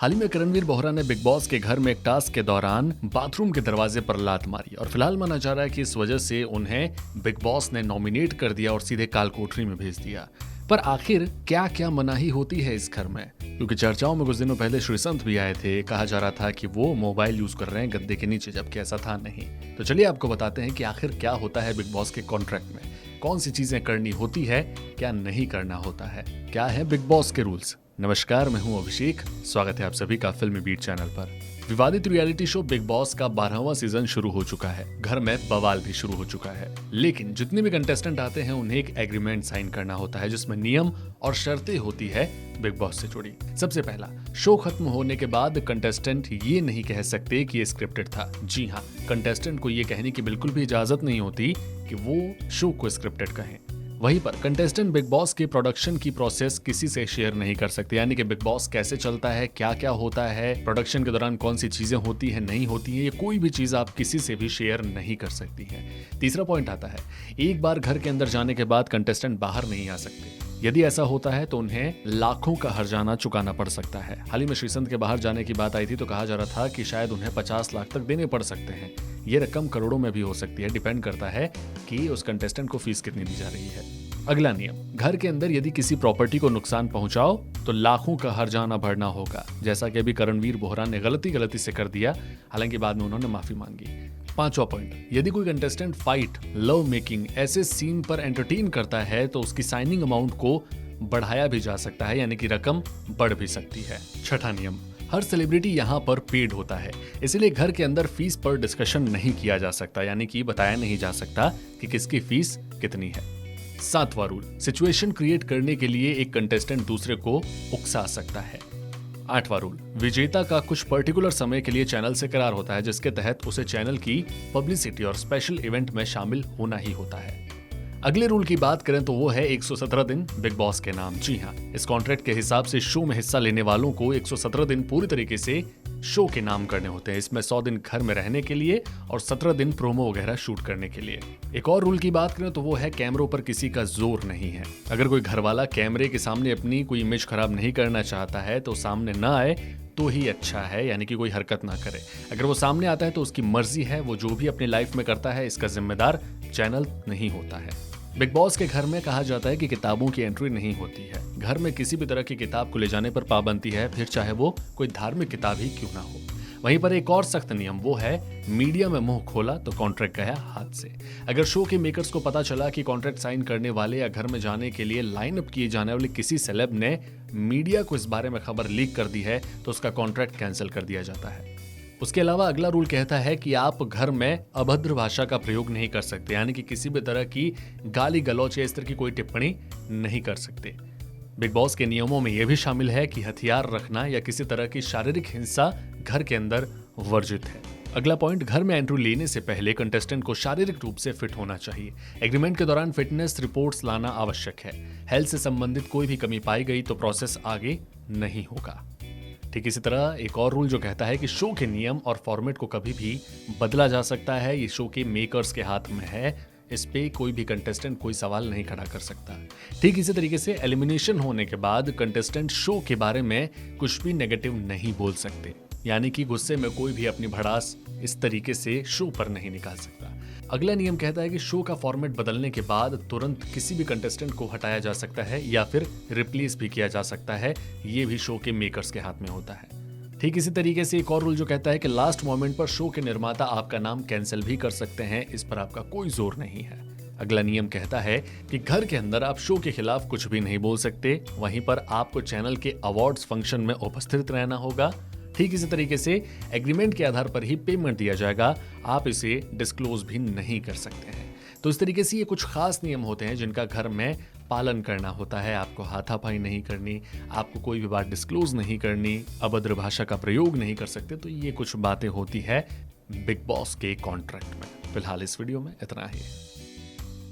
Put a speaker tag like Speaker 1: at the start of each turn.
Speaker 1: हाल ही में करणवीर बोहरा ने big boss के घर में एक टास्क के दौरान बाथरूम के दरवाजे पर लात मारी और फिलहाल माना जा रहा है कि इस वजह से उन्हें बिग बॉस ने नॉमिनेट कर दिया और सीधे काल कोठरी में भेज दिया। पर आखिर क्या क्या मनाही होती है इस घर में, क्योंकि चर्चाओं में कुछ दिनों पहले श्री संत भी आए थे। कहा जा रहा था कि वो मोबाइल यूज कर रहे हैं गद्दे के नीचे, जबकि ऐसा था नहीं। तो चलिए आपको बताते हैं कि आखिर क्या होता है बिग बॉस के कॉन्ट्रैक्ट में, कौन सी चीजें करनी होती है, क्या नहीं करना होता है, क्या है बिग बॉस के रूल्स। नमस्कार, मैं हूं अभिषेक, स्वागत है आप सभी का फिल्मी बीट चैनल पर। विवादित रियलिटी शो बिग बॉस का 12वां सीजन शुरू हो चुका है। घर में बवाल भी शुरू हो चुका है, लेकिन जितने भी कंटेस्टेंट आते हैं उन्हें एक एग्रीमेंट साइन करना होता है जिसमें नियम और शर्तें होती है बिग बॉस से जुड़ी। सबसे पहला, शो खत्म होने के बाद कंटेस्टेंट ये नहीं कह सकते कि ये स्क्रिप्टेड था। जी हाँ, कंटेस्टेंट को ये कहने की बिल्कुल भी इजाजत नहीं होती कि वो शो को स्क्रिप्टेड कहें। वहीं पर कंटेस्टेंट बिग बॉस के प्रोडक्शन की प्रोसेस किसी से शेयर नहीं कर सकते, यानी कि बिग बॉस कैसे चलता है, क्या क्या होता है, प्रोडक्शन के दौरान कौन सी चीजें होती है नहीं होती है, ये कोई भी चीज आप किसी से भी शेयर नहीं कर सकती हैं। तीसरा पॉइंट आता है, एक बार घर के अंदर जाने के बाद कंटेस्टेंट बाहर नहीं आ सकते। यदि ऐसा होता है तो उन्हें लाखों का हर्जाना चुकाना पड़ सकता है। हाल ही में श्रीसंत के बाहर जाने की बात आई थी तो कहा जा रहा था कि शायद उन्हें 50 लाख तक देने पड़ सकते हैं। ये रकम करोड़ों में भी हो सकती है, डिपेंड करता है कि उस कंटेस्टेंट को फीस कितनी दी जा रही है। अगला नियम, घर के अंदर यदि किसी प्रॉपर्टी को नुकसान पहुंचाओ तो लाखों का हर्जाना भरना होगा, जैसा कि अभी करणवीर बोहरा ने गलती से कर दिया, हालांकि बाद में उन्होंने माफी मांगी। पांचवा पॉइंट, यदि कोई कंटेस्टेंट फाइट, लव मेकिंग ऐसे सीन पर एंटरटेन करता है तो उसकी साइनिंग अमाउंट को बढ़ाया भी जा सकता है, यानी कि रकम बढ़ भी सकती है। छठा नियम, हर सेलिब्रिटी यहाँ पर पेड होता है, इसलिए घर के अंदर फीस पर डिस्कशन नहीं किया जा सकता, यानी कि बताया नहीं जा सकता कि किसकी फीस कितनी है। सातवां रूल, सिचुएशन क्रिएट करने के लिए एक कंटेस्टेंट दूसरे को उकसा सकता है। आठवां रूल, विजेता का कुछ पर्टिकुलर समय के लिए चैनल से करार होता है जिसके तहत उसे चैनल की पब्लिसिटी और स्पेशल इवेंट में शामिल होना ही होता है। अगले रूल की बात करें तो वो है 117 दिन बिग बॉस के नाम। जी हाँ, इस कॉन्ट्रैक्ट के हिसाब से शो में हिस्सा लेने वालों को 117 दिन पूरी तरीके से शो के नाम करने होते हैं। इसमें 100 दिन घर में रहने के लिए और 17 दिन प्रोमो वगैरह शूट करने के लिए। एक और रूल की बात करें तो वो है कैमरों पर किसी का जोर नहीं है। अगर कोई घर वाला कैमरे के सामने अपनी कोई इमेज खराब नहीं करना चाहता है तो सामने ना आए तो ही अच्छा है, यानी कि कोई हरकत ना करे। अगर वो सामने आता है तो उसकी मर्जी है, वो जो भी अपनी लाइफ में करता है इसका जिम्मेदार चैनल नहीं होता है। बिग बॉस के घर में कहा जाता है कि किताबों की एंट्री नहीं होती है। घर में किसी भी तरह की किताब को ले जाने पर पाबंदी है, फिर चाहे वो कोई धार्मिक किताब ही क्यों ना हो। वहीं पर एक और सख्त नियम वो है, मीडिया में मुंह खोला तो कॉन्ट्रैक्ट गया हाथ से। अगर शो के मेकर्स को पता चला कि कॉन्ट्रैक्ट साइन करने वाले या घर में जाने के लिए लाइन अप किए जाने वाले किसी सेलेब ने मीडिया को इस बारे में खबर लीक कर दी है तो उसका कॉन्ट्रैक्ट कैंसिल कर दिया जाता है। उसके अलावा अगला रूल कहता है कि आप घर में अभद्र भाषा का प्रयोग नहीं कर सकते, यानी कि किसी भी तरह की गाली गलौच या इस तरह की कोई टिप्पणी नहीं कर सकते। बिग बॉस के नियमों में यह भी शामिल है कि हथियार रखना या किसी तरह की शारीरिक हिंसा घर के अंदर वर्जित है। अगला पॉइंट, घर में एंट्री लेने से पहले कंटेस्टेंट को शारीरिक रूप से फिट होना चाहिए। एग्रीमेंट के दौरान फिटनेस रिपोर्ट्स लाना आवश्यक है। हेल्थ से संबंधित कोई भी कमी पाई गई तो प्रोसेस आगे नहीं होगा। ठीक इसी तरह एक और रूल जो कहता है कि शो के नियम और फॉर्मेट को कभी भी बदला जा सकता है। ये शो के मेकर्स के हाथ में है, इस पे कोई भी कंटेस्टेंट कोई सवाल नहीं खड़ा कर सकता। ठीक इसी तरीके से एलिमिनेशन होने के बाद कंटेस्टेंट शो के बारे में कुछ भी नेगेटिव नहीं बोल सकते, यानी कि गुस्से में कोई भी अपनी भड़ास इस तरीके से शो पर नहीं निकाल सकता। अगला नियम कहता है कि शो का फॉर्मेट बदलने के बाद तुरंत किसी भी कंटेस्टेंट को हटाया जा सकता है या फिर रिप्लेस भी किया जा सकता है। ये भी शो के मेकर्स के हाथ में होता है। ठीक इसी तरीके से एक और रूल जो कहता है कि लास्ट मोमेंट पर शो के निर्माता आपका नाम कैंसिल भी कर सकते हैं, इस पर आपका कोई जोर नहीं है। अगला नियम कहता है कि घर के अंदर आप शो के खिलाफ कुछ भी नहीं बोल सकते, वहीं पर आपको चैनल के अवार्ड्स फंक्शन में उपस्थित रहना होगा। ठीक इसी तरीके से एग्रीमेंट के आधार पर ही पेमेंट दिया जाएगा, आप इसे डिस्क्लोज भी नहीं कर सकते हैं। तो इस तरीके से ये कुछ खास नियम होते हैं जिनका घर में पालन करना होता है। आपको हाथापाई नहीं करनी, आपको कोई भी बात डिस्क्लोज नहीं करनी, अभद्र भाषा का प्रयोग नहीं कर सकते। तो ये कुछ बातें होती है बिग बॉस के कॉन्ट्रैक्ट में। फिलहाल इस वीडियो में इतना ही।